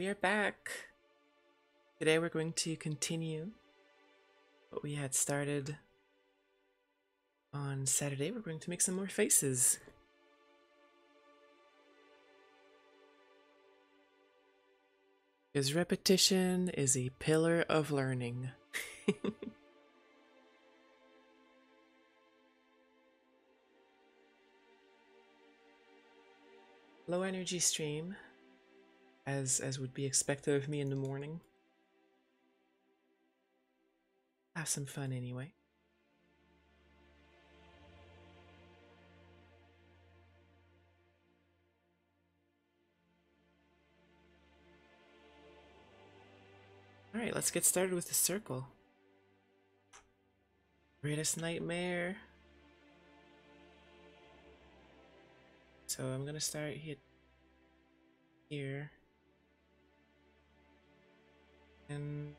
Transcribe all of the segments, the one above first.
We are back. Today we're going to continue what we had started on Saturday. We're going to make some more faces. Because repetition is a pillar of learning. Low energy stream, as would be expected of me in the morning. Have some fun anyway. Alright, let's get started with the circle. Greatest nightmare. So I'm gonna start here. And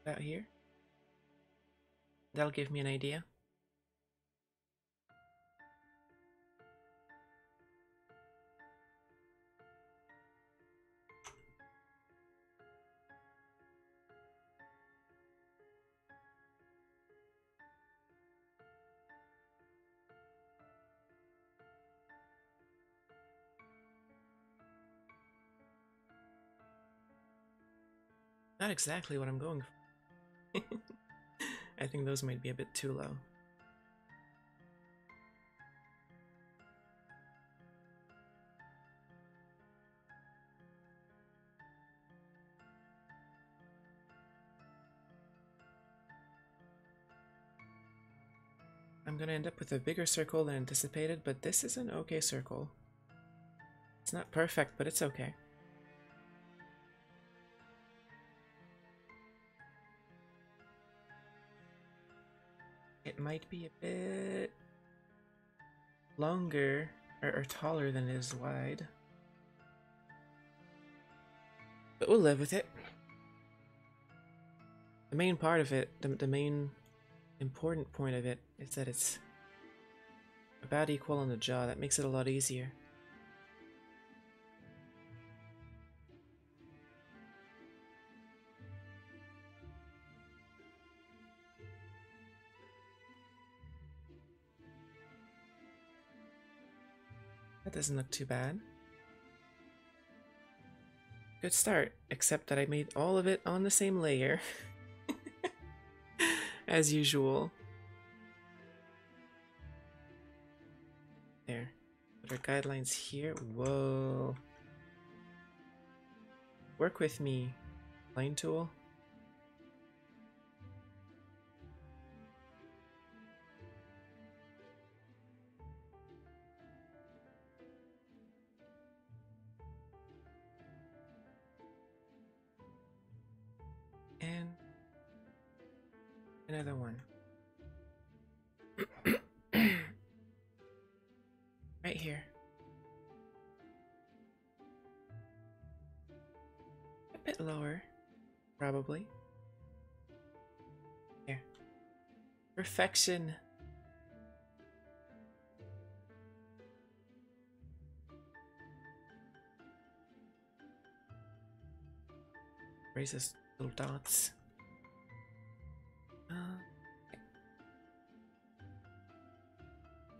out here. That'll give me an idea. Not exactly what I'm going for. I think those might be a bit too low. I'm gonna end up with a bigger circle than anticipated, but this is an okay circle. It's not perfect, but it's okay. It might be a bit longer or taller than it is wide. But we'll live with it. The main part of it, the main important point of it, is that it's about equal on the jaw. That makes it a lot easier. That doesn't look too bad. Good start, except that I made all of it on the same layer. As usual. There. Put our guidelines here. Whoa. Work with me, line tool. And another one. Right here. A bit lower, probably. Here. Perfection. Raise those little dots.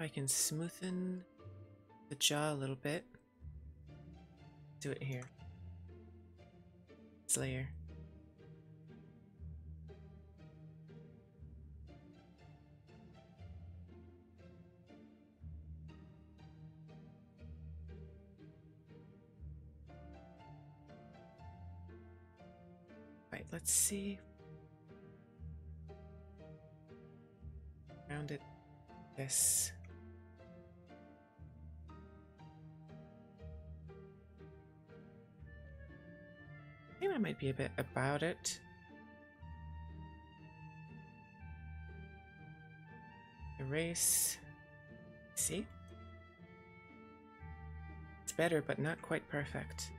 I can smoothen the jaw a little bit. Do it here. This layer. Right, let's see. Round it. This. I think that might be a bit about it. Erase. See? It's better, but not quite perfect.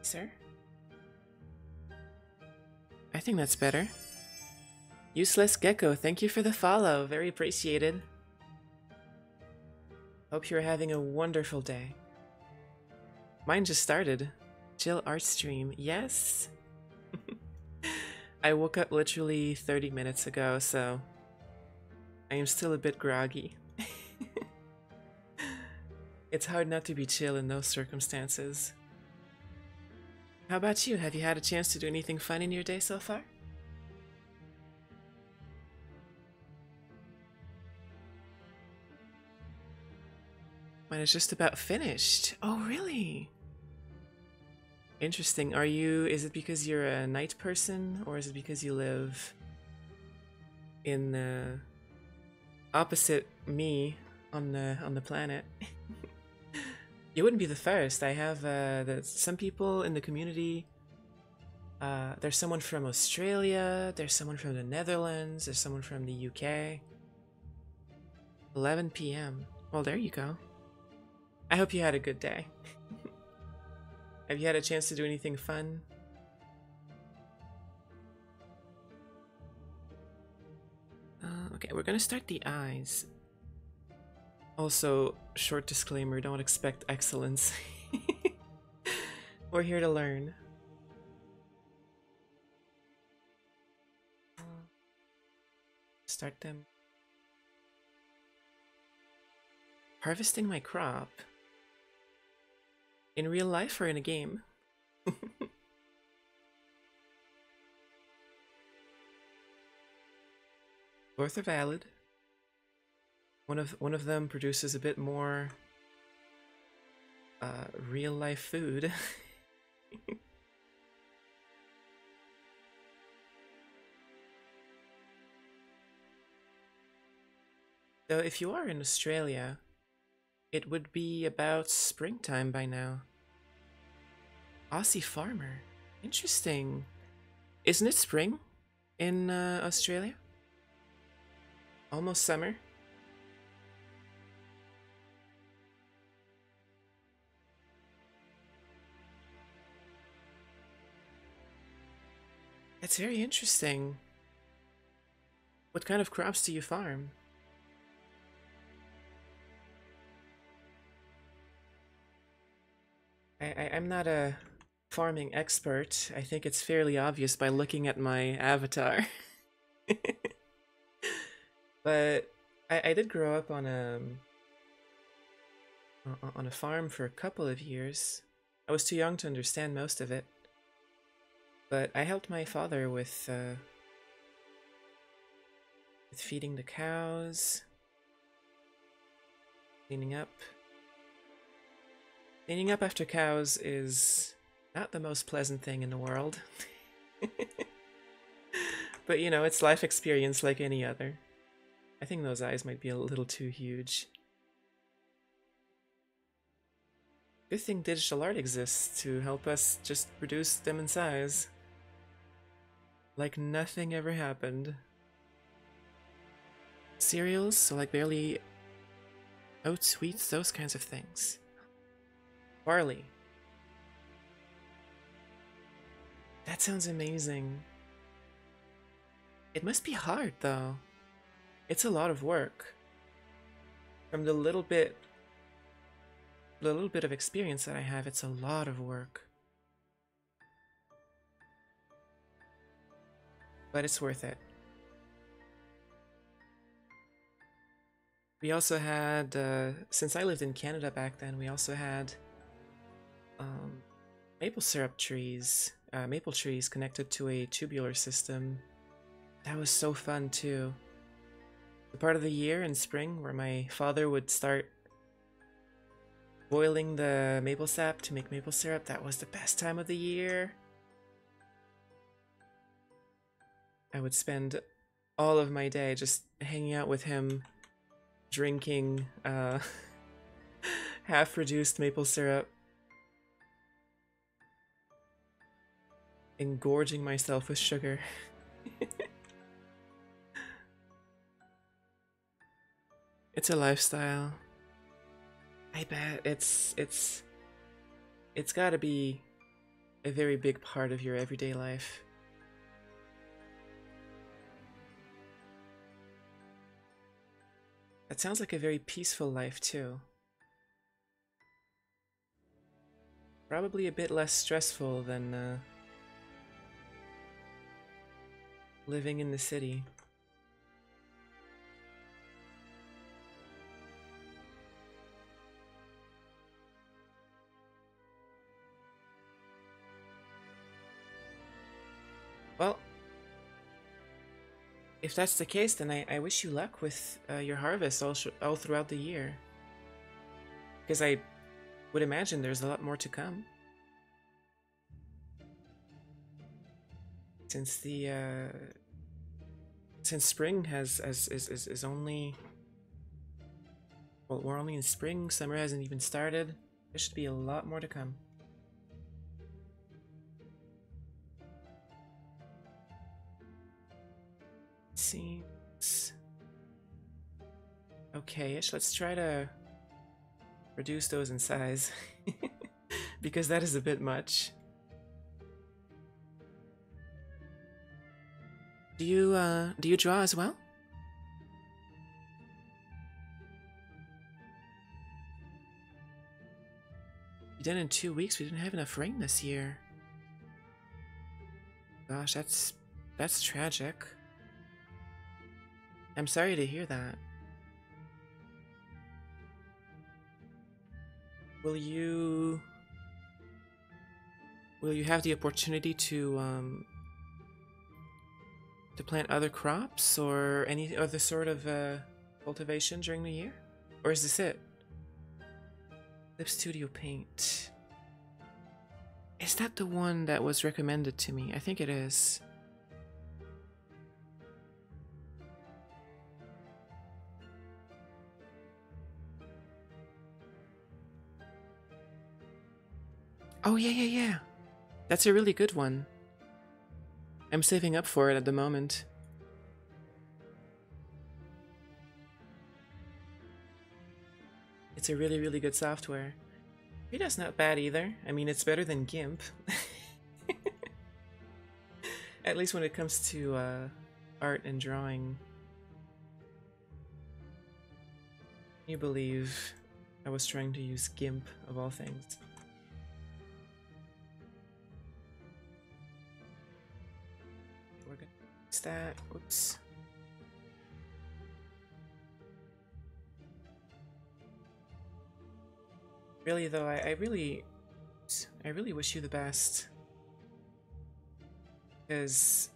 Sir? I think that's better. Useless Gecko, thank you for the follow. Very appreciated. Hope you're having a wonderful day. Mine just started. Chill art stream. Yes! I woke up literally 30 minutes ago, so I am still a bit groggy. It's hard not to be chill in those circumstances. How about you? Have you had a chance to do anything fun in your day so far? Mine is just about finished. Oh, really? Interesting. Is it because you're a night person, or is it because you live in opposite me on the planet? You wouldn't be the first. I have some people in the community. There's someone from Australia, there's someone from the Netherlands, there's someone from the UK. 11 p.m. Well, there you go. I hope you had a good day. Have you had a chance to do anything fun? Okay, we're gonna start the eyes. Also, short disclaimer, don't expect excellence. We're here to learn. Start them. Harvesting my crop. In real life or in a game? Both are valid. One of them produces a bit more real life food. Though if you are in Australia, it would be about springtime by now. Aussie farmer. Interesting. Isn't it spring in Australia? Almost summer? That's very interesting. What kind of crops do you farm? I'm not a farming expert. I think it's fairly obvious by looking at my avatar. But I did grow up on a farm for a couple of years. I was too young to understand most of it. But I helped my father with feeding the cows, cleaning up. Cleaning up after cows is not the most pleasant thing in the world. But you know, it's life experience like any other. I think those eyes might be a little too huge. Good thing digital art exists to help us just reduce them in size. Like nothing ever happened. Cereals, so like barely oats, wheats, those kinds of things. Barley. That sounds amazing. It must be hard though. It's a lot of work. From the little bit of experience that I have, it's a lot of work. But it's worth it. We also had, since I lived in Canada back then, we also had maple syrup trees, maple trees connected to a tubular system. That was so fun too. The part of the year in spring where my father would start boiling the maple sap to make maple syrup, that was the best time of the year. I would spend all of my day just hanging out with him, drinking half-reduced maple syrup, engorging myself with sugar. It's a lifestyle. I bet it's gotta be a very big part of your everyday life. That sounds like a very peaceful life too. Probably a bit less stressful than living in the city. Well, if that's the case, then I wish you luck with your harvest all throughout the year. Because I would imagine there's a lot more to come. Since the since spring is only, well, we're only in spring, summer hasn't even started. There should be a lot more to come. Seems okay-ish. Let's try to reduce those in size because that is a bit much. Do you draw as well? You did in 2 weeks. We didn't have enough rain this year. Gosh, that's tragic. I'm sorry to hear that. Will you have the opportunity to plant other crops or any other sort of cultivation during the year? Or is this it? Lip Studio Paint. Is that the one that was recommended to me? I think it is. Oh, yeah. That's a really good one. I'm saving up for it at the moment. It's a really, really good software. Reda's not bad either. I mean, it's better than GIMP. At least when it comes to art and drawing. Can you believe I was trying to use GIMP of all things? We're gonna use that. Oops. Really though, I really wish you the best. Because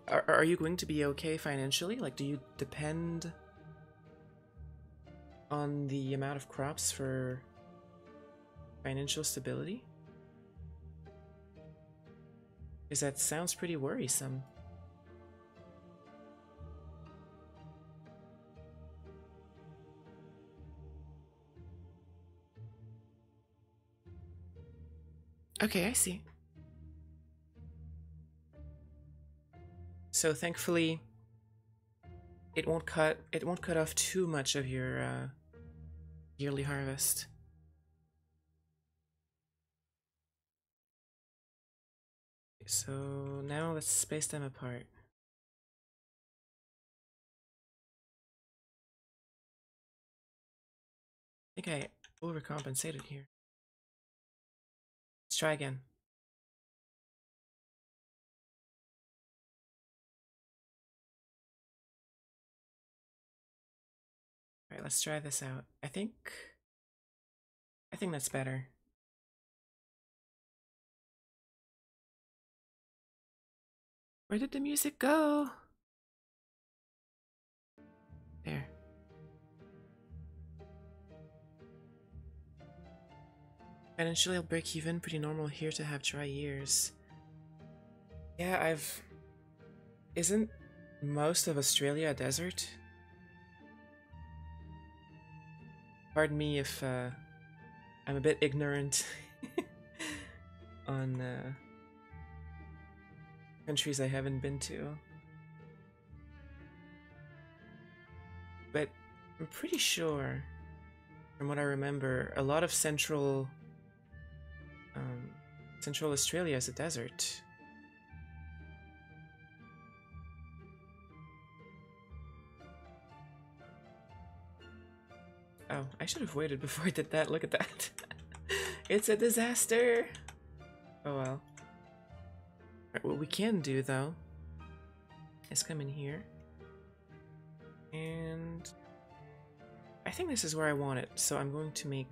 are you going to be okay financially? Like, do you depend on the amount of crops for financial stability? Because that sounds pretty worrisome. Okay, I see. So thankfully, it won't cut off too much of your yearly harvest. So now let's space them apart. I think I overcompensated here. Let's try again. Alright, let's try this out. I think that's better. Where did the music go? There. Financially, I'll break even. Pretty normal here to have dry years. Yeah, Isn't most of Australia a desert? Pardon me if I'm a bit ignorant on countries I haven't been to. But I'm pretty sure, from what I remember, a lot of central Central Australia is a desert. Oh, I should have waited before I did that. Look at that. It's a disaster. Oh well. Right, what we can do though is come in here. And I think this is where I want it. So I'm going to make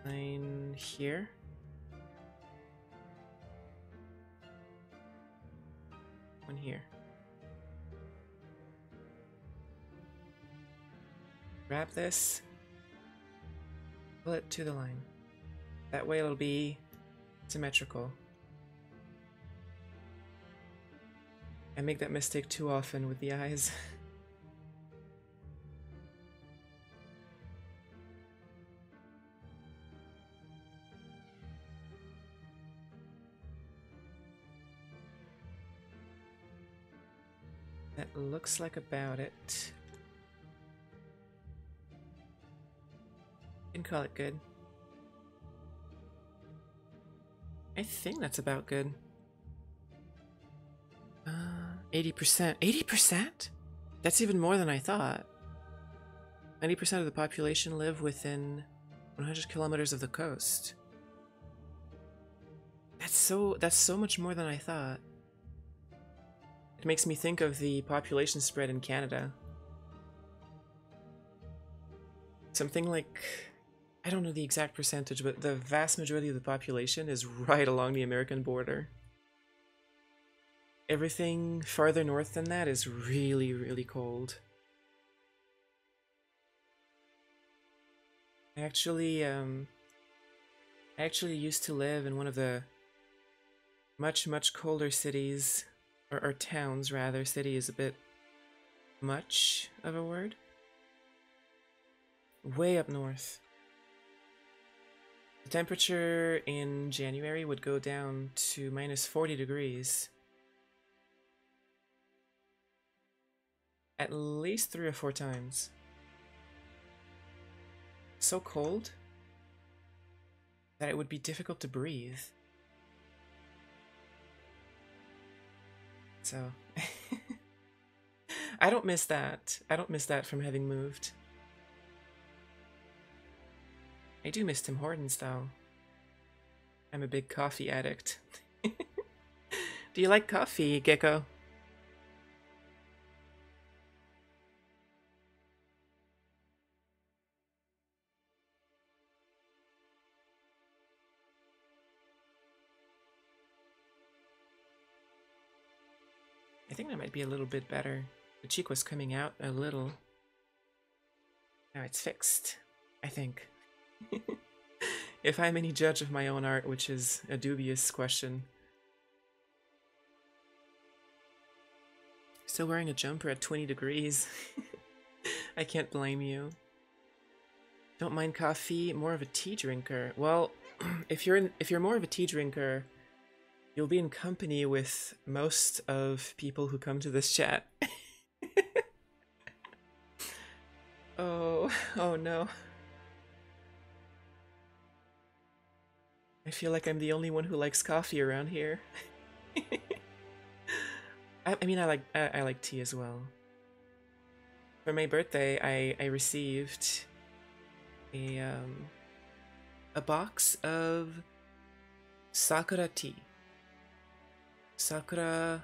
line here. One here. Grab this. Pull it to the line. That way it'll be symmetrical. I make that mistake too often with the eyes. That looks like about it. Can call it good. I think that's about good. 80%. 80%? That's even more than I thought. 90% of the population live within 100 kilometers of the coast. That's so much more than I thought. It makes me think of the population spread in Canada. Something like, I don't know the exact percentage, but the vast majority of the population is right along the American border. Everything farther north than that is really, really cold. I actually used to live in one of the much colder cities, or towns rather. City is a bit much of a word. Way up north. The temperature in January would go down to minus 40 degrees. At least 3 or 4 times. So cold that it would be difficult to breathe. So I don't miss that. I don't miss that from having moved. I do miss Tim Hortons though. I'm a big coffee addict. Do you like coffee, Gecko? I think that might be a little bit better. The cheek was coming out a little. Now it's fixed, I think. If I'm any judge of my own art, which is a dubious question. Still wearing a jumper at 20 degrees. I can't blame you. Don't mind coffee, more of a tea drinker. Well, if you're more of a tea drinker, you'll be in company with most of people who come to this chat. Oh no. I feel like I'm the only one who likes coffee around here. I mean, I like tea as well. For my birthday, I received a box of sakura tea. Sakura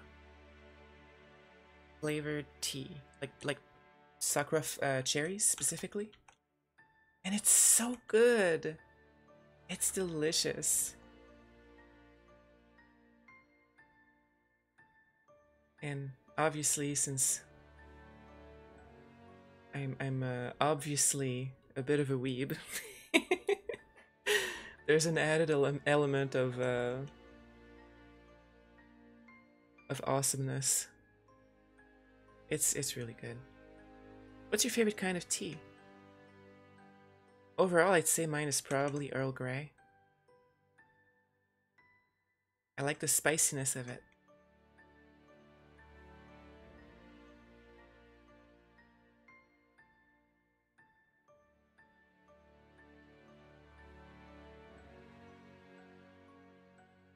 flavored tea, like sakura cherries specifically, and it's so good. It's delicious. And obviously, since I'm obviously a bit of a weeb, there's an added element of awesomeness. It's really good. What's your favorite kind of tea? Overall, I'd say mine is probably Earl Grey. I like the spiciness of it.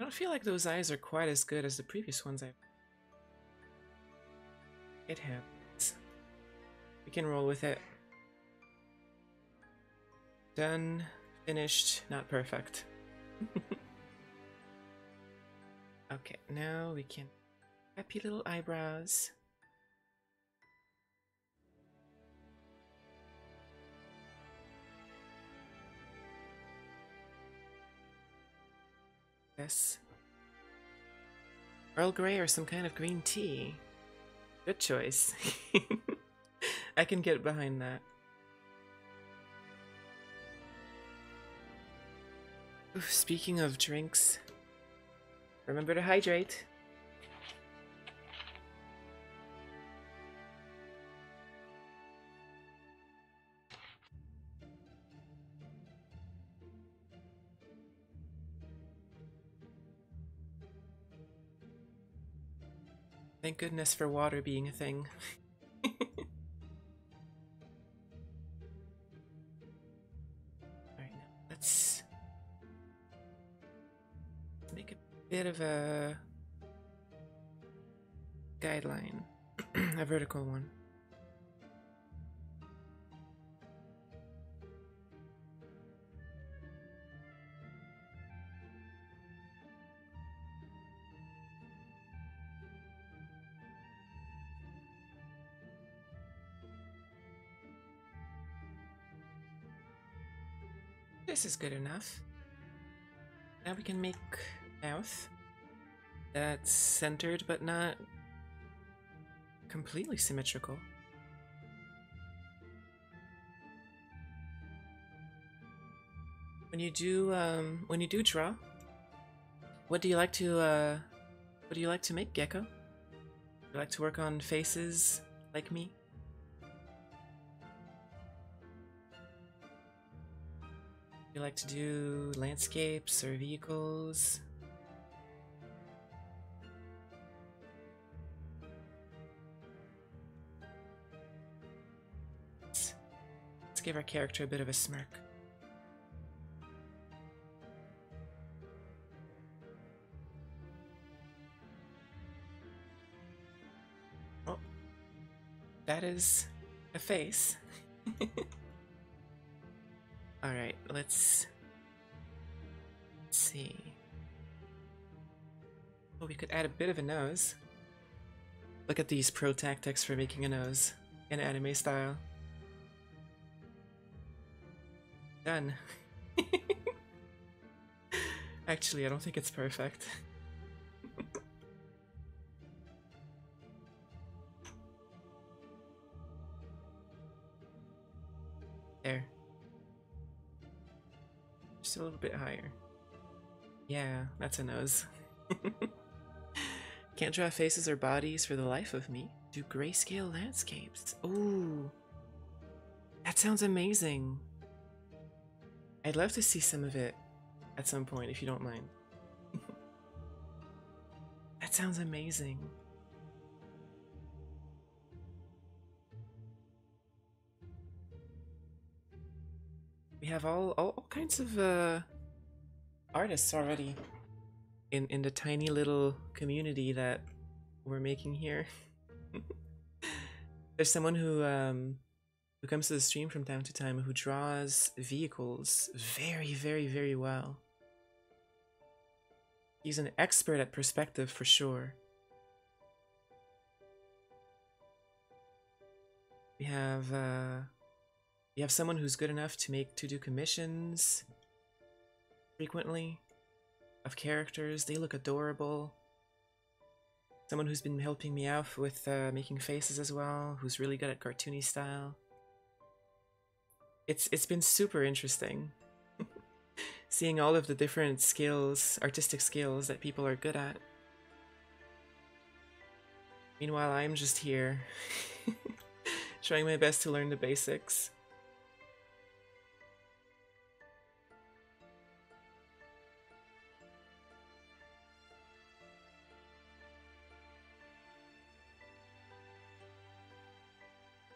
don't feel like those eyes are quite as good as the previous ones I've... It happens. We can roll with it. Done. Finished. Not perfect. Okay, now we can... Happy little eyebrows. Yes. Earl Grey or some kind of green tea. Good choice. I can get behind that. Oof, speaking of drinks, remember to hydrate. Thank goodness for water being a thing. Alright, now let's make a bit of a guideline. A vertical one. This is good enough. Now we can make mouth that's centered but not completely symmetrical. When you do draw, what do you like to make, Gecko? Do you like to work on faces like me? You like to do landscapes or vehicles? Let's give our character a bit of a smirk. Oh, that is a face. Alright, let's see. Oh, we could add a bit of a nose. Look at these pro tactics for making a nose in anime style. Done. Actually, I don't think it's perfect. There. Just a little bit higher. Yeah, that's a nose. Can't draw faces or bodies for the life of me. Do grayscale landscapes. Ooh. That sounds amazing. I'd love to see some of it at some point, if you don't mind. That sounds amazing. We have all kinds of artists already in the tiny little community that we're making here. There's someone who comes to the stream from time to time who draws vehicles very, very, very well. He's an expert at perspective for sure. We have someone who's good enough to do commissions frequently of characters. They look adorable. Someone who's been helping me out with making faces as well, who's really good at cartoony style. It's been super interesting seeing all of the different skills, artistic skills that people are good at. Meanwhile, I'm just here trying my best to learn the basics.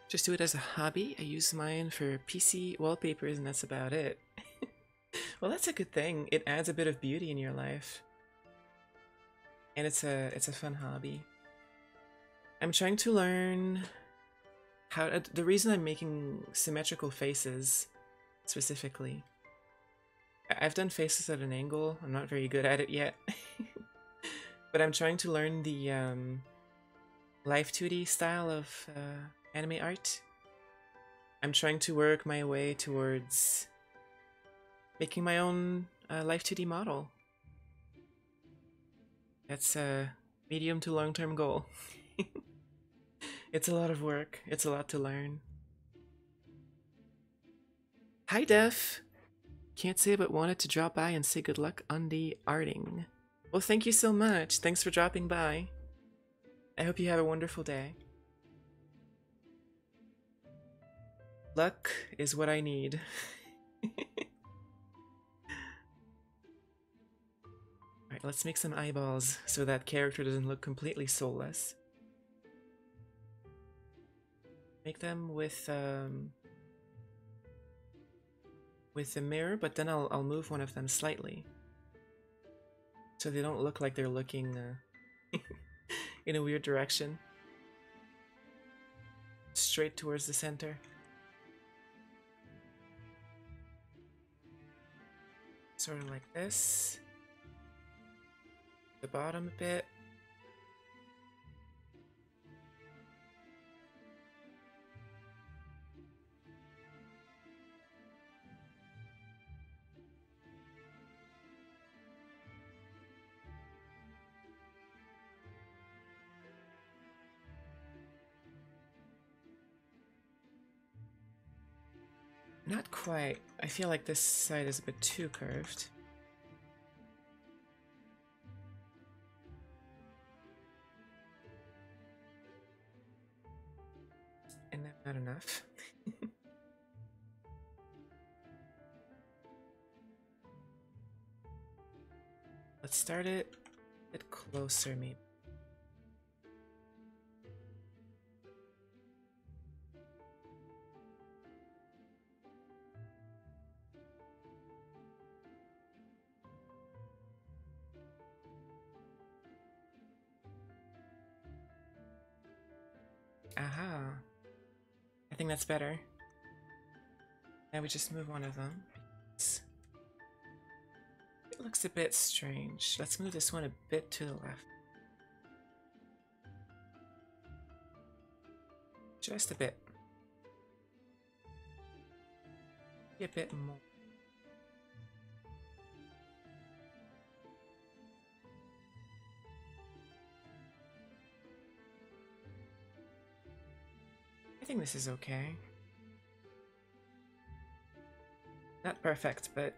Just do it as a hobby. I use mine for PC wallpapers and that's about it. Well, that's a good thing. It adds a bit of beauty in your life. and it's a fun hobby. I'm trying to learn how the reason I'm making symmetrical faces specifically. I've done faces at an angle. I'm not very good at it yet. But I'm trying to learn the Live 2D style of anime art. I'm trying to work my way towards making my own Live 2D model. That's a medium to long-term goal. It's a lot of work. It's a lot to learn. Hi, Def! Can't say but wanted to drop by and say good luck on the arting. Well, thank you so much. Thanks for dropping by. I hope you have a wonderful day. Luck is what I need. Alright, let's make some eyeballs so that character doesn't look completely soulless. Make them with a mirror, but then I'll move one of them slightly, so they don't look like they're looking in a weird direction. Straight towards the center. Sort of like this. The bottom a bit. Not quite. I feel like this side is a bit too curved. And then not enough. Let's start it a bit closer, maybe. Aha. I think that's better. Now we just move one of them. It looks a bit strange. Let's move this one a bit to the left. Just a bit. A bit more. I think this is okay. Not perfect, but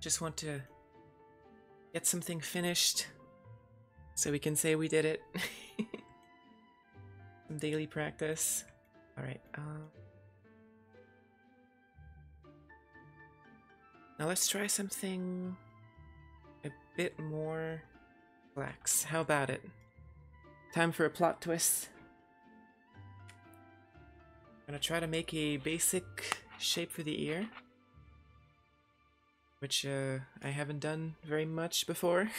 just want to get something finished so we can say we did it. Some daily practice. Alright, now let's try something a bit more relaxed. How about it? Time for a plot twist. I'm gonna try to make a basic shape for the ear, which I haven't done very much before.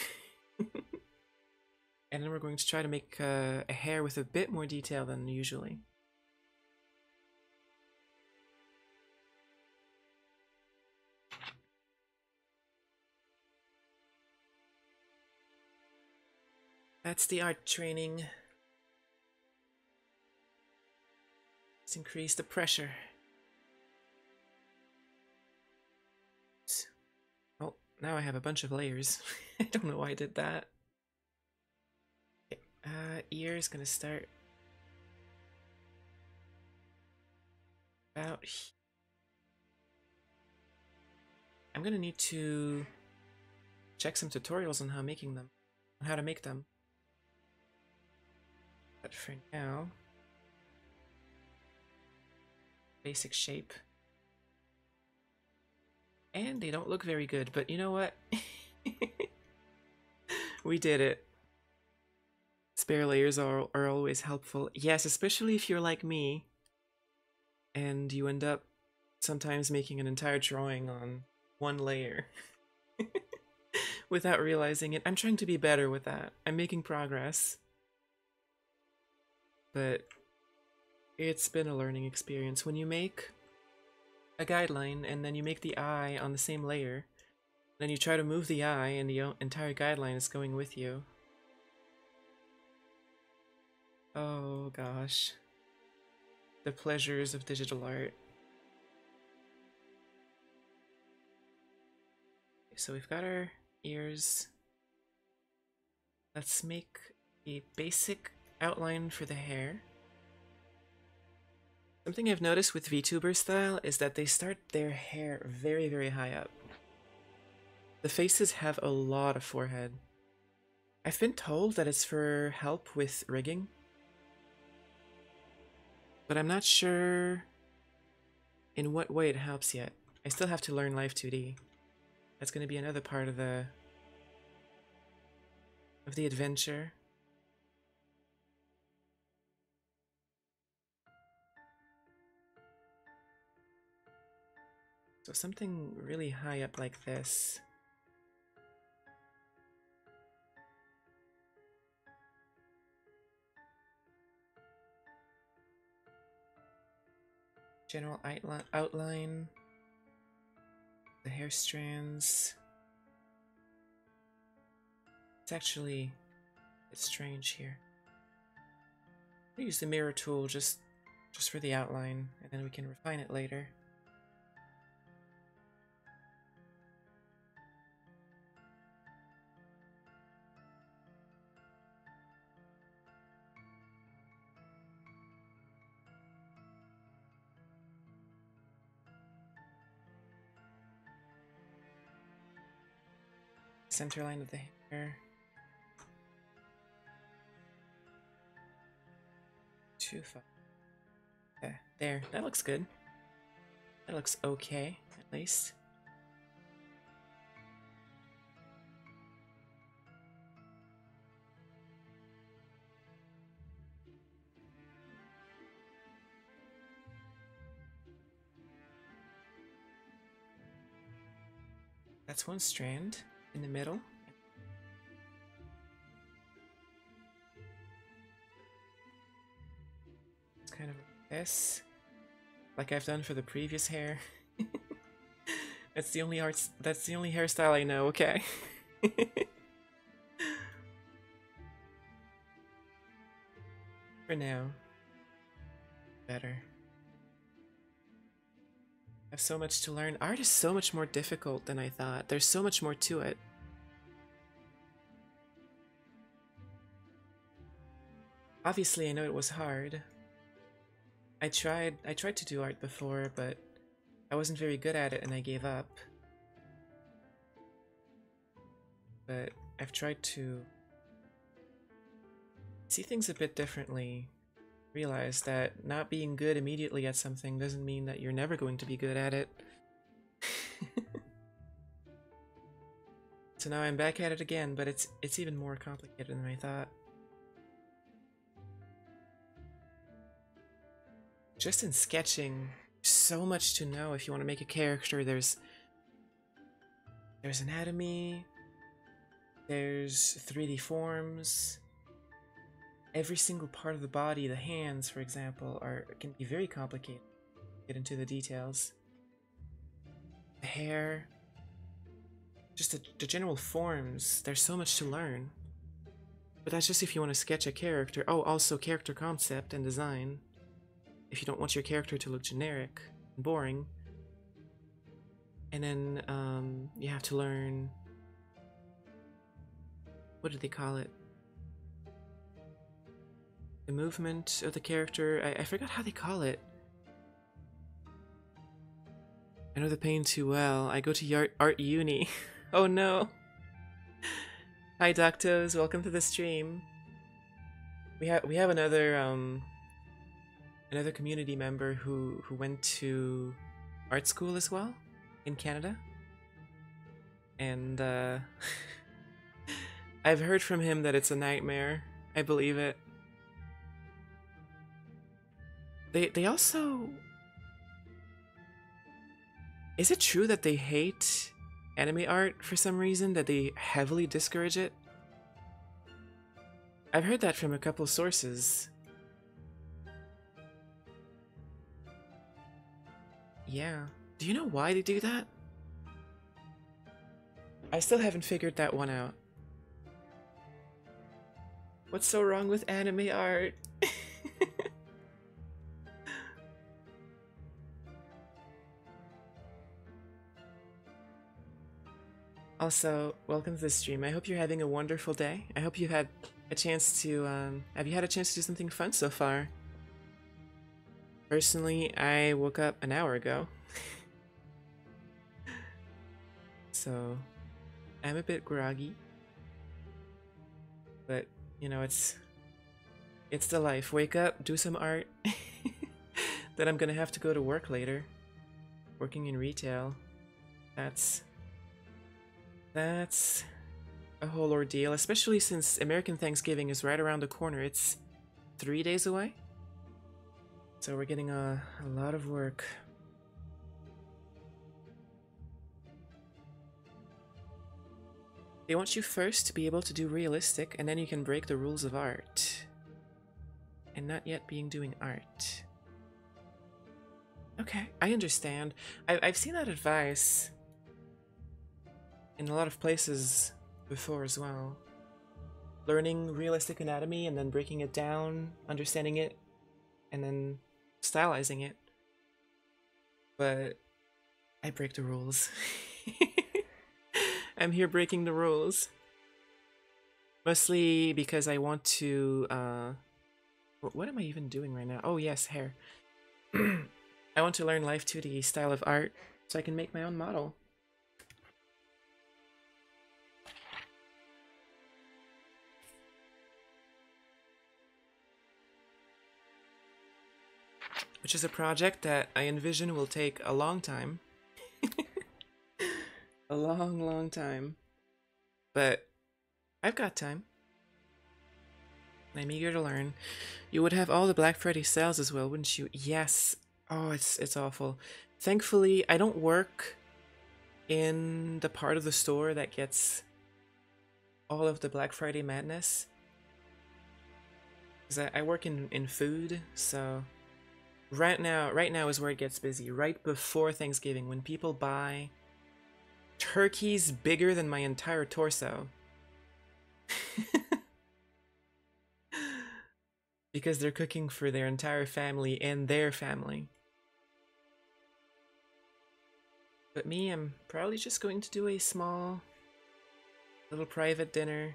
And then we're going to try to make a hair with a bit more detail than usually. That's the art training. Let's increase the pressure. Oh, now I have a bunch of layers. I don't know why I did that. Okay, ear is gonna start about here. I'm gonna need to check some tutorials on how to make them. But for now, basic shape. And they don't look very good, but you know what? We did it. Spare layers are always helpful. Yes, especially if you're like me and you end up sometimes making an entire drawing on one layer. without realizing it. I'm trying to be better with that. I'm making progress. But it's been a learning experience. When you make a guideline and then you make the eye on the same layer, then you try to move the eye and the entire guideline is going with you. Oh gosh. The pleasures of digital art. So we've got our ears. Let's make a basic outline for the hair. Something I've noticed with VTuber style is that they start their hair very, very high up. The faces have a lot of forehead. I've been told that it's for help with rigging, but I'm not sure in what way it helps yet. I still have to learn Live 2D. That's going to be another part of the adventure. So something really high up like this. General outline. The hair strands. It's actually a bit strange here. I'll use the mirror tool just for the outline, and then we can refine it later. Center line of the hair. Too far. Okay, there. That looks good. That looks okay, at least. That's one strand in the middle. It's kind of like this, like I've done for the previous hair. That's the only hairstyle I know. Okay. For now. Better. I have so much to learn. Art is so much more difficult than I thought. There's so much more to it. Obviously, I know it was hard. I tried to do art before, but I wasn't very good at it and I gave up. But I've tried to see things a bit differently. Realize that not being good immediately at something doesn't mean that you're never going to be good at it. So now I'm back at it again, but it's even more complicated than I thought. Just in sketching, so much to know if you want to make a character. There's anatomy, there's 3D forms. Every single part of the body, the hands, for example, can be very complicated. Get into the details. The hair, just the general forms. There's so much to learn. But that's just if you want to sketch a character. Oh, also character concept and design. If you don't want your character to look generic and boring. And then you have to learn, what do they call it? The movement of the character. I forgot how they call it. I know the pain too well. I go to art uni. Oh no. Hi Doctos, welcome to the stream. We have another another community member who went to art school as well in Canada. And I've heard from him that it's a nightmare. I believe it. They also... Is it true that they hate anime art for some reason, that they heavily discourage it. I've heard that from a couple sources. Yeah. Do you know why they do that? I still haven't figured that one out. What's so wrong with anime art? Also, welcome to the stream. I hope you're having a wonderful day. I hope you had a chance to, have you had a chance to do something fun so far? Personally, I woke up an hour ago. So, I'm a bit groggy. But, you know, it's the life. Wake up, do some art. Then I'm gonna have to go to work later. Working in retail. That's a whole ordeal, especially since American Thanksgiving is right around the corner. It's 3 days away. So we're getting a lot of work. They want you first to be able to do realistic, and then you can break the rules of art. And not yet being doing art. Okay, I understand. I've seen that advice in a lot of places before as well. Learning realistic anatomy and then breaking it down, understanding it, and then stylizing it. But I break the rules. I'm here breaking the rules. Mostly because I want to, what am I even doing right now? Oh yes, hair. I want to learn Life 2D style of art so I can make my own model. Which is a project that I envision will take a long time. A long, long time. But I've got time. I'm eager to learn. You would have all the Black Friday sales as well, wouldn't you? Yes. Oh, it's awful. Thankfully, I don't work in the part of the store that gets all of the Black Friday madness. Because I work in food, so right now is where it gets busy. Right before Thanksgiving, when people buy turkeys bigger than my entire torso. Because they're cooking for their entire family and their family. But me, I'm probably just going to do a small little private dinner.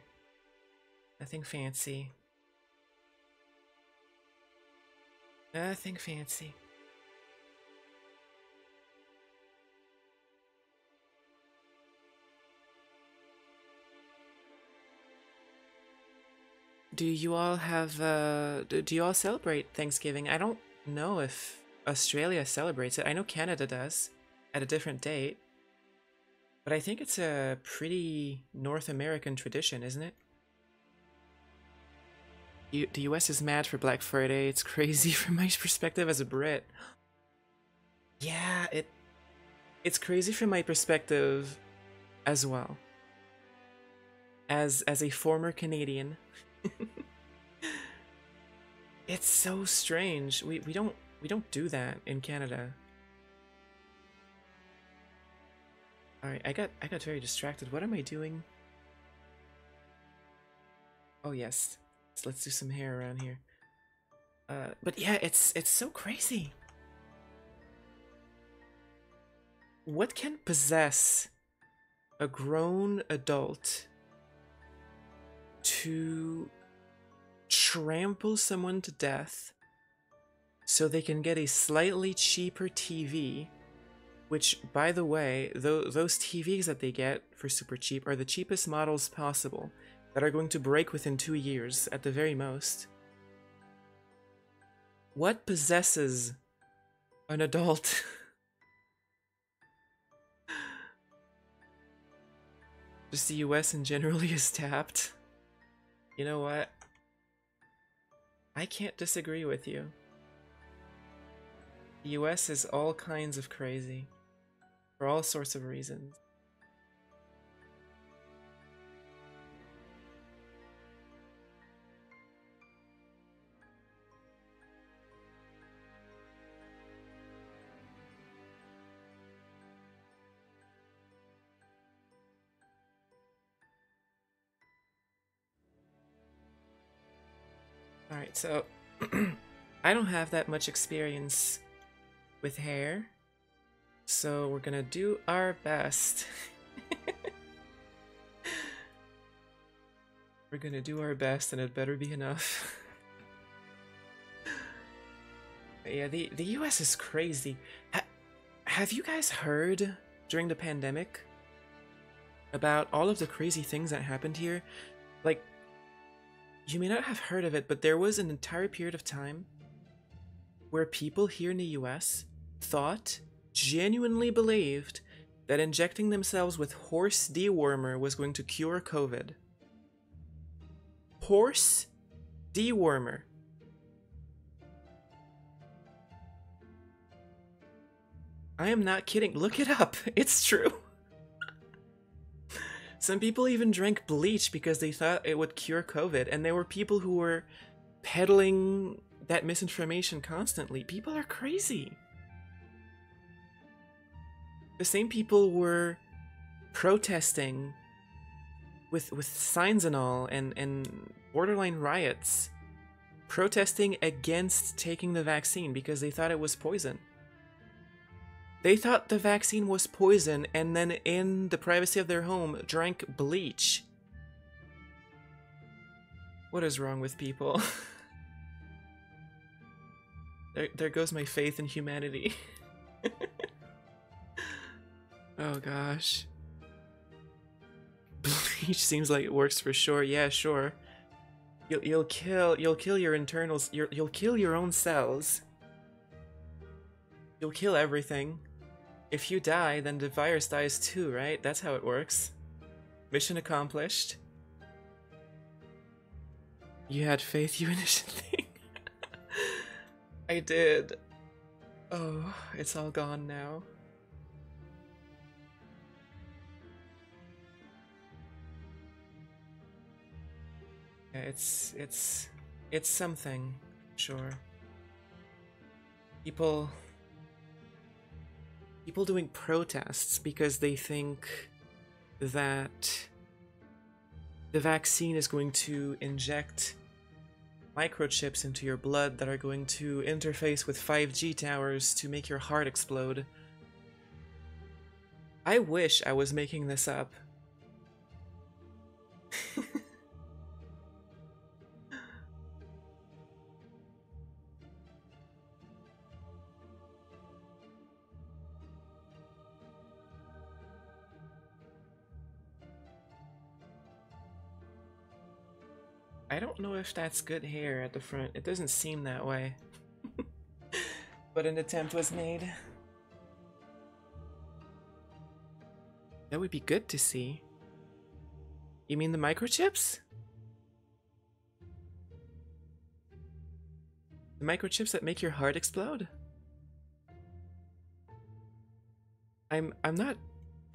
Nothing fancy. Nothing fancy. Do you all have, do you all celebrate Thanksgiving? I don't know if Australia celebrates it. I know Canada does, at a different date. But I think it's a pretty North American tradition, isn't it? The US is mad for Black Friday. It's crazy from my perspective as a Brit. Yeah, it's crazy from my perspective as well. As a former Canadian. It's so strange. We don't do that in Canada. Alright, I got very distracted. What am I doing? Oh yes. So let's do some hair around here. But yeah, it's so crazy. What can possess a grown adult to trample someone to death so they can get a slightly cheaper TV, which, by the way, those TVs that they get for super cheap are the cheapest models possible that are going to break within 2 years at the very most. What possesses an adult just the US and generally is tapped? You know what? I can't disagree with you. The US is all kinds of crazy. For all sorts of reasons. Alright, so I don't have that much experience with hair, so we're gonna do our best. We're gonna do our best, and it better be enough. Yeah, the US is crazy. Have you guys heard during the pandemic about all of the crazy things that happened here? Like, you may not have heard of it, but there was an entire period of time where people here in the US thought, genuinely believed, that injecting themselves with horse dewormer was going to cure COVID. Horse dewormer. I am not kidding. Look it up. It's true. Some people even drank bleach because they thought it would cure COVID, and there were people who were peddling that misinformation constantly. People are crazy. The same people were protesting with signs and all, and borderline riots, protesting against taking the vaccine because they thought it was poison. They thought the vaccine was poison, and then in the privacy of their home drank bleach. What is wrong with people? There goes my faith in humanity. Oh gosh. Bleach seems like it works for sure. Yeah, sure. You'll kill your internals. You'll kill your own cells. You'll kill everything. If you die, then the virus dies too, right? That's how it works. Mission accomplished. You had faith, you innocent thing. I did. Oh, it's all gone now. Yeah, it's something, sure. People doing protests because they think that the vaccine is going to inject microchips into your blood that are going to interface with 5G towers to make your heart explode. I wish I was making this up. I don't know if that's good hair at the front. It doesn't seem that way. But an attempt was made. That would be good to see. You mean the microchips? The microchips that make your heart explode? I'm not...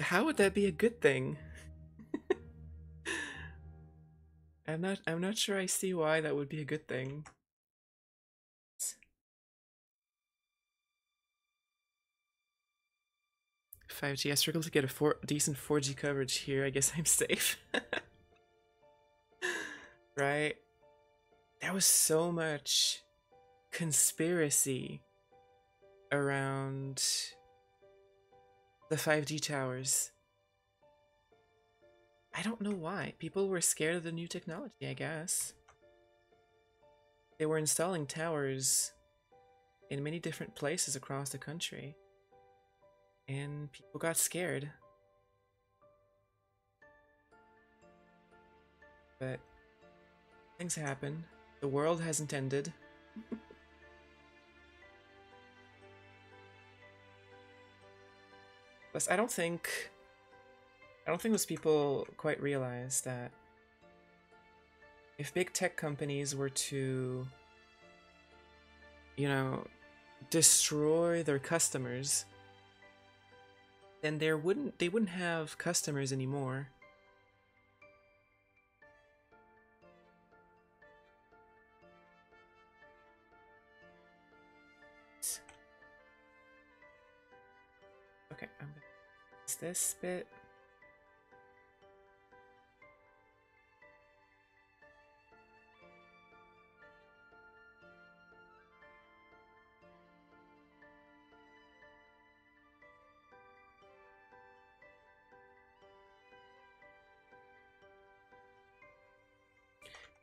How would that be a good thing? I'm not sure I see why that would be a good thing. $5G. I struggle to get a decent 4G coverage here. I guess I'm safe. Right? There was so much conspiracy around the 5G towers. I don't know why. People were scared of the new technology, I guess. They were installing towers in many different places across the country, and people got scared. But things happen. The world hasn't ended. Plus, I don't think most people quite realize that if big tech companies were to, you know, destroy their customers, then they wouldn't have customers anymore. Okay, I'm gonna use this bit.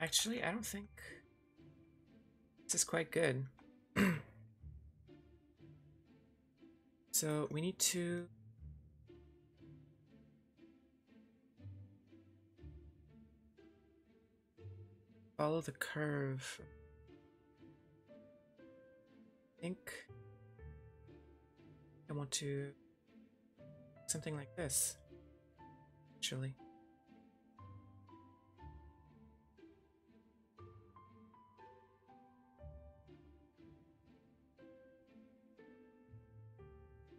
Actually, I don't think this is quite good. So we need to follow the curve. I think I want to something like this, actually.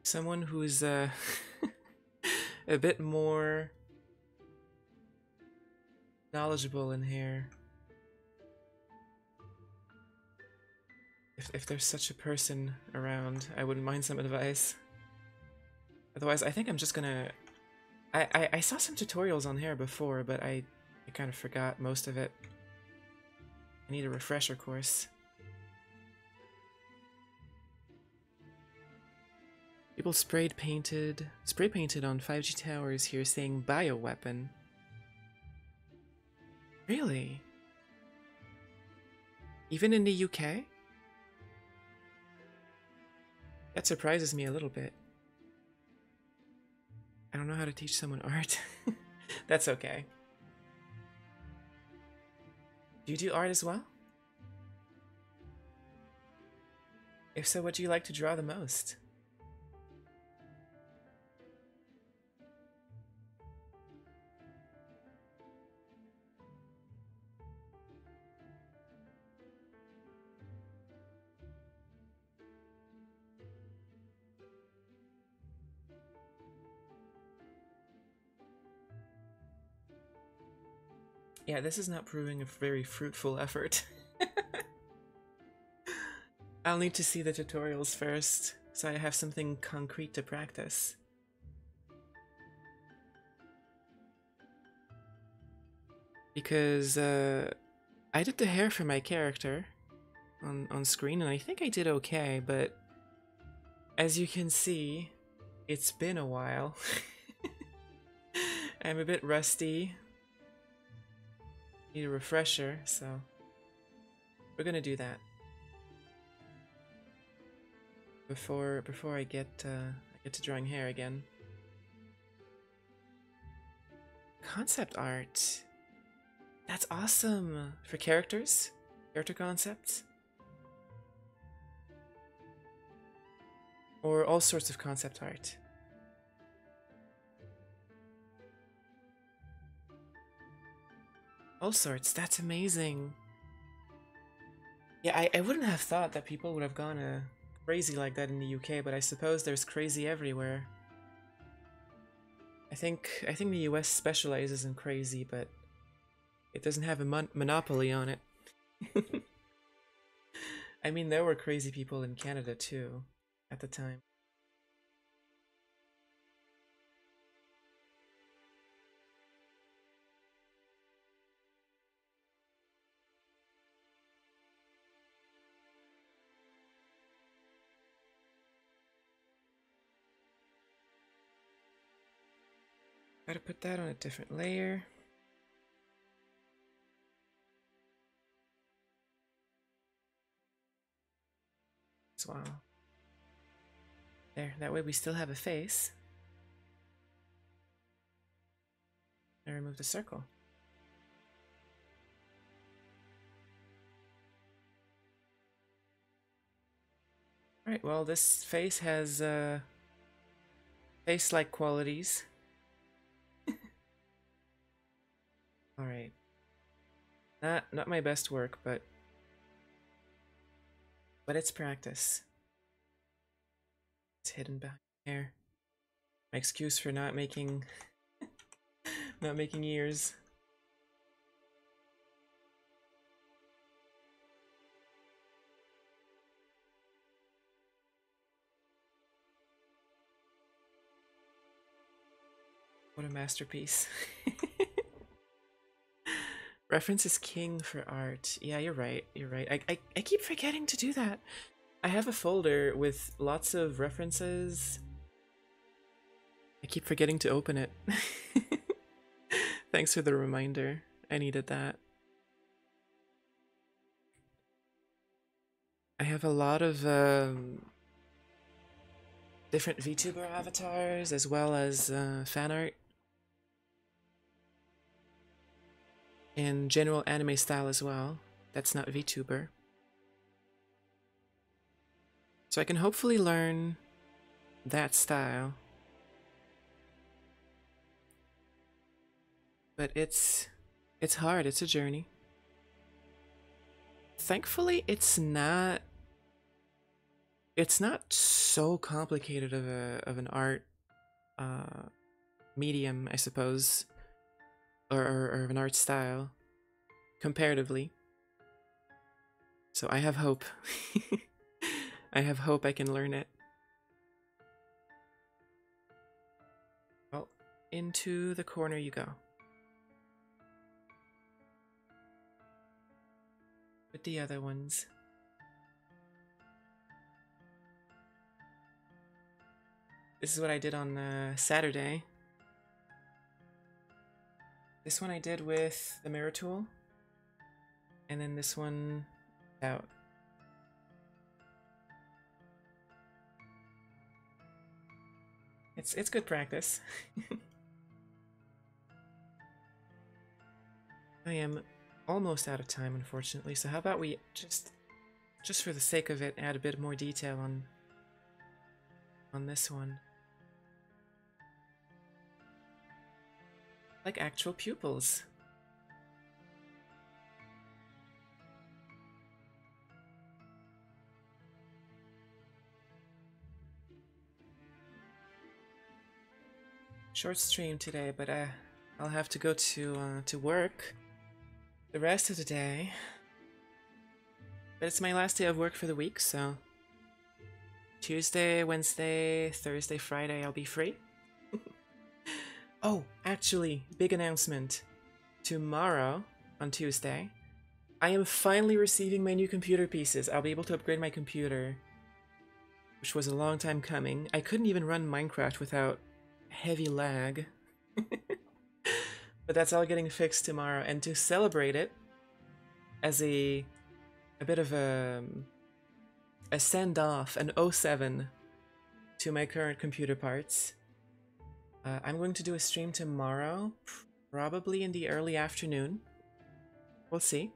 Someone who's a bit more knowledgeable in here. If there's such a person around, I wouldn't mind some advice. Otherwise, I think I'm just gonna... I saw some tutorials on here before, but I kind of forgot most of it. I need a refresher course. People spray painted on 5G towers here saying bioweapon. Really? Even in the UK? That surprises me a little bit. I don't know how to teach someone art. That's okay. Do you do art as well? If so, what do you like to draw the most? Yeah, this is not proving a very fruitful effort. I'll need to see the tutorials first, so I have something concrete to practice. Because I did the hair for my character on screen, and I think I did okay, but as you can see, it's been a while. I'm a bit rusty. Need a refresher, so we're gonna do that before I get to drawing hair again. Concept art. That's awesome for characters, character concepts, or all sorts of concept art. All sorts. That's amazing. Yeah, I wouldn't have thought that people would have gone crazy like that in the UK, but I suppose there's crazy everywhere. I think the US specializes in crazy, but it doesn't have a monopoly on it. I mean, there were crazy people in Canada too, at the time. Gotta put that on a different layer. Wow. There, that way we still have a face. I remove the circle. Alright, well, this face has face-like qualities. Alright. Not my best work, but it's practice. It's hidden back here. My excuse for not making ears. What a masterpiece. Reference is king for art. Yeah, you're right. You're right. I keep forgetting to do that. I have a folder with lots of references. I keep forgetting to open it. Thanks for the reminder. I needed that. I have a lot of different VTuber avatars as well as fan art and general anime style as well. That's not VTuber. So I can hopefully learn that style. But it's hard, it's a journey. Thankfully, it's not so complicated of an art medium, I suppose, or of an art style comparatively. So I have hope. I have hope I can learn it. Well, into the corner you go. With the other ones. This is what I did on Saturday. This one I did with the mirror tool. And then this one out. It's good practice. I am almost out of time, unfortunately, so how about we just for the sake of it, add a bit more detail on this one. Like actual pupils. Short stream today, but I'll have to go to work the rest of the day. But it's my last day of work for the week, so Tuesday, Wednesday, Thursday, Friday, I'll be free. Oh, actually, big announcement. Tomorrow, on Tuesday, I am finally receiving my new computer pieces. I'll be able to upgrade my computer, which was a long time coming. I couldn't even run Minecraft without heavy lag. But that's all getting fixed tomorrow, and to celebrate it as a bit of a send-off, an 07 to my current computer parts, I'm going to do a stream tomorrow, probably in the early afternoon. We'll see.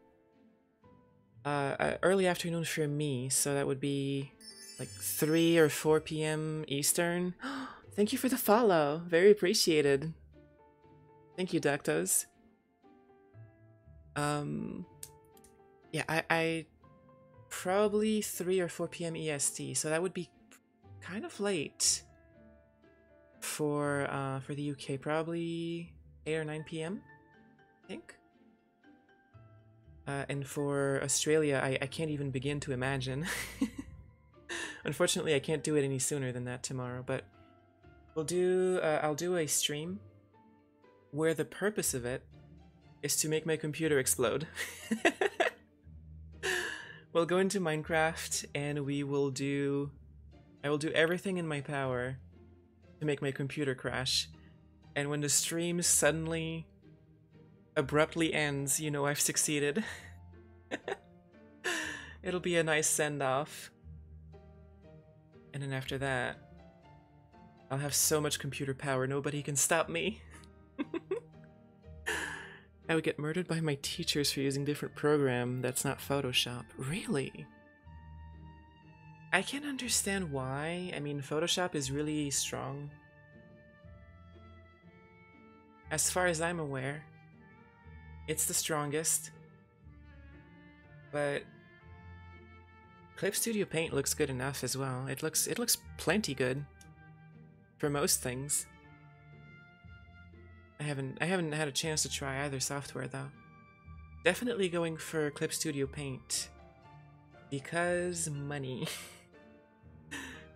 Early afternoon for me, so that would be like 3 or 4 p.m. Eastern. Thank you for the follow. Very appreciated. Thank you, Ductos. Yeah, I probably 3 or 4 p.m. EST, so that would be kind of late for the UK. Probably 8 or 9 p.m. I think. And for Australia, I can't even begin to imagine. Unfortunately, I can't do it any sooner than that tomorrow, but I'll do a stream where the purpose of it is to make my computer explode. We'll go into Minecraft and I will do everything in my power to make my computer crash. And when the stream suddenly abruptly ends, you know I've succeeded. It'll be a nice send-off. And then after that, I'll have so much computer power, nobody can stop me. I would get murdered by my teachers for using different program that's not Photoshop. Really? I can't understand why. I mean, Photoshop is really strong. As far as I'm aware, it's the strongest. But Clip Studio Paint looks good enough as well. It looks plenty good for most things. I haven't had a chance to try either software though. Definitely going for Clip Studio Paint because money.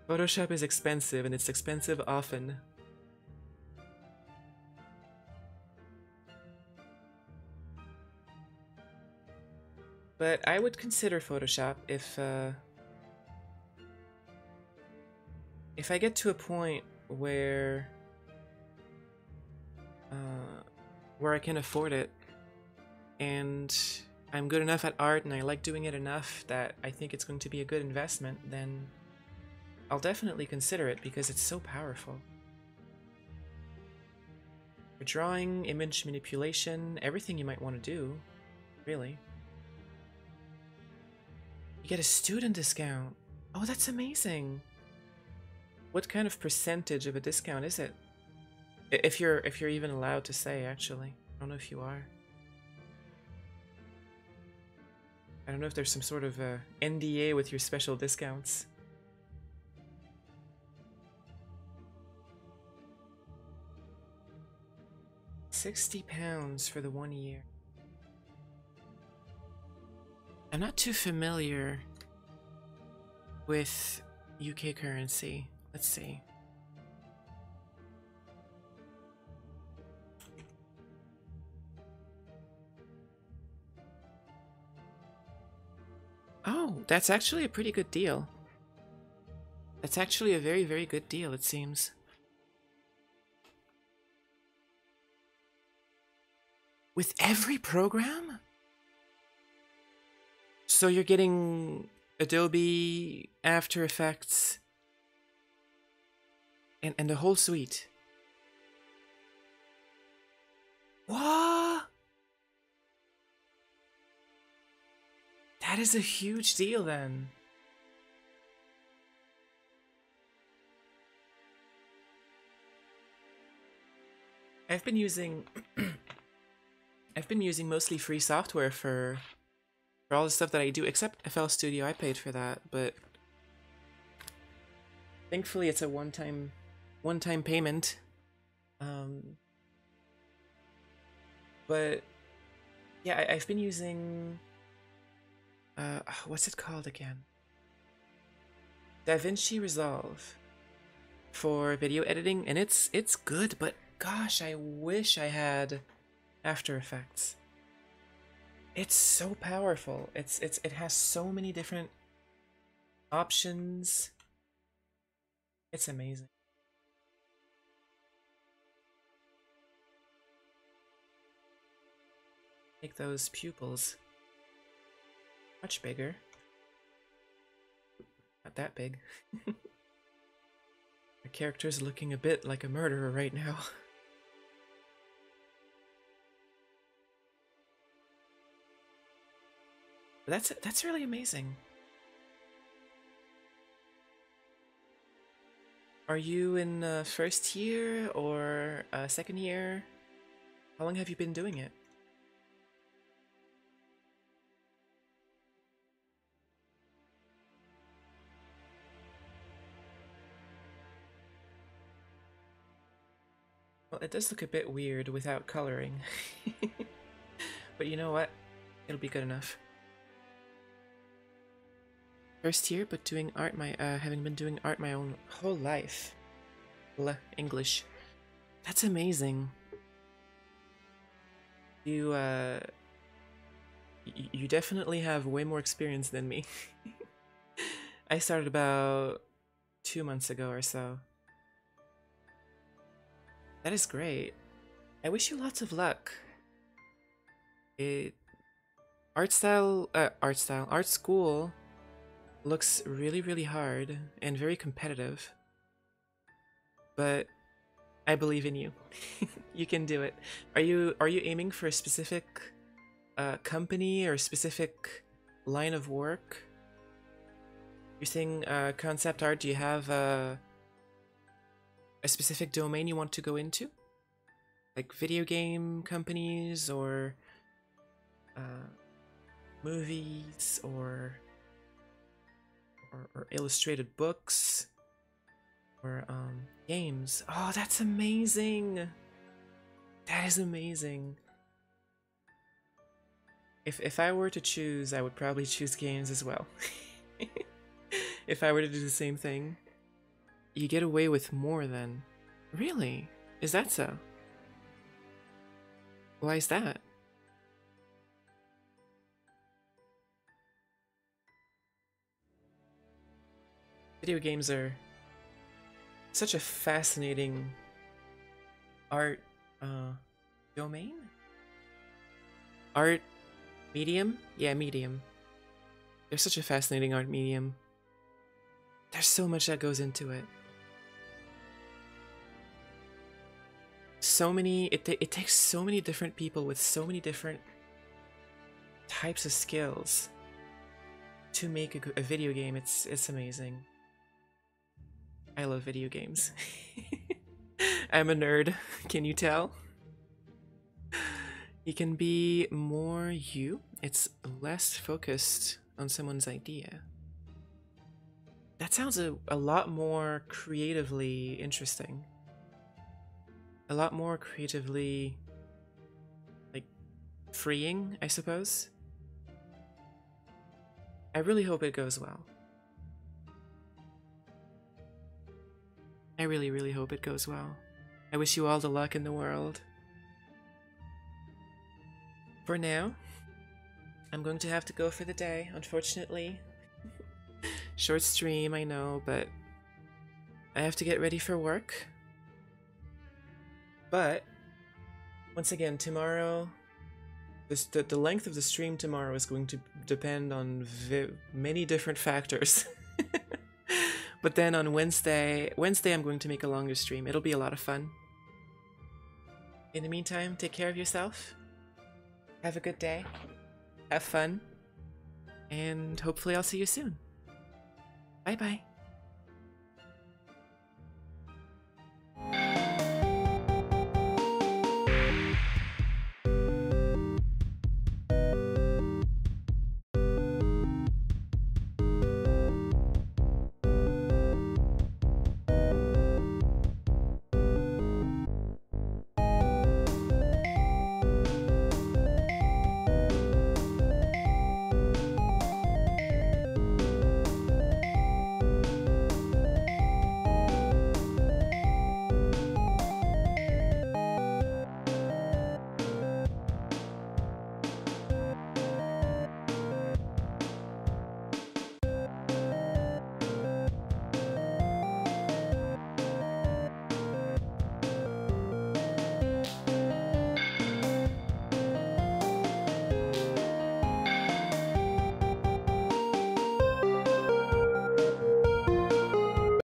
Photoshop is expensive and it's expensive often. But I would consider Photoshop if I get to a point where I can afford it, and I'm good enough at art and I like doing it enough that I think it's going to be a good investment, then I'll definitely consider it because it's so powerful. For drawing, image manipulation, everything you might want to do, really. You get a student discount. Oh, that's amazing. What kind of percentage of a discount is it? If you're even allowed to say, actually. I don't know if you are. I don't know if there's some sort of NDA with your special discounts. £60 for the 1 year. I'm not too familiar with UK currency. Let's see. Oh, that's actually a pretty good deal. That's actually a very, very good deal, it seems. With every program? So you're getting Adobe, After Effects, and the whole suite. What? That is a huge deal then. I've been using I've been using mostly free software for all the stuff that I do, except FL Studio. I paid for that, but thankfully it's a one-time payment. But yeah, I've been using what's it called again? DaVinci Resolve for video editing, and it's good, but gosh, I wish I had After Effects. It's so powerful. It has so many different options. It's amazing. Make those pupils much bigger. Not that big. My character's looking a bit like a murderer right now. That's really amazing. Are you in first year or second year? How long have you been doing it? Well, it does look a bit weird without coloring. But you know what? It'll be good enough. First year, but doing art having been doing art my own whole life. English. That's amazing. You you definitely have way more experience than me. I started about 2 months ago or so. That is great. I wish you lots of luck. Art school looks really, really hard and very competitive. But I believe in you. You can do it. Are you aiming for a specific company or a specific line of work? You're saying concept art. Do you have a specific domain you want to go into? Like video game companies or movies or illustrated books or games. Oh, that's amazing. That is amazing. If I were to choose, I would probably choose games as well. If I were to do the same thing. You get away with more then. Really? Is that so? Why is that? Video games are such a fascinating art domain. Art Medium? Yeah, medium. They're such a fascinating art medium. There's so much that goes into it. So many, it takes so many different people with so many different types of skills to make a video game. It's amazing. I love video games. I'm a nerd, can you tell? You can be more you. It's less focused on someone's idea. That sounds a lot more creatively interesting. A lot more creatively, like, freeing, I suppose. I really hope it goes well. I really, really hope it goes well. I wish you all the luck in the world. For now, I'm going to have to go for the day, unfortunately. Short stream, I know, but I have to get ready for work. But, once again, tomorrow, the length of the stream tomorrow is going to depend on many different factors. But then on Wednesday I'm going to make a longer stream. It'll be a lot of fun. In the meantime, take care of yourself. Have a good day. Have fun. And hopefully I'll see you soon. Bye bye.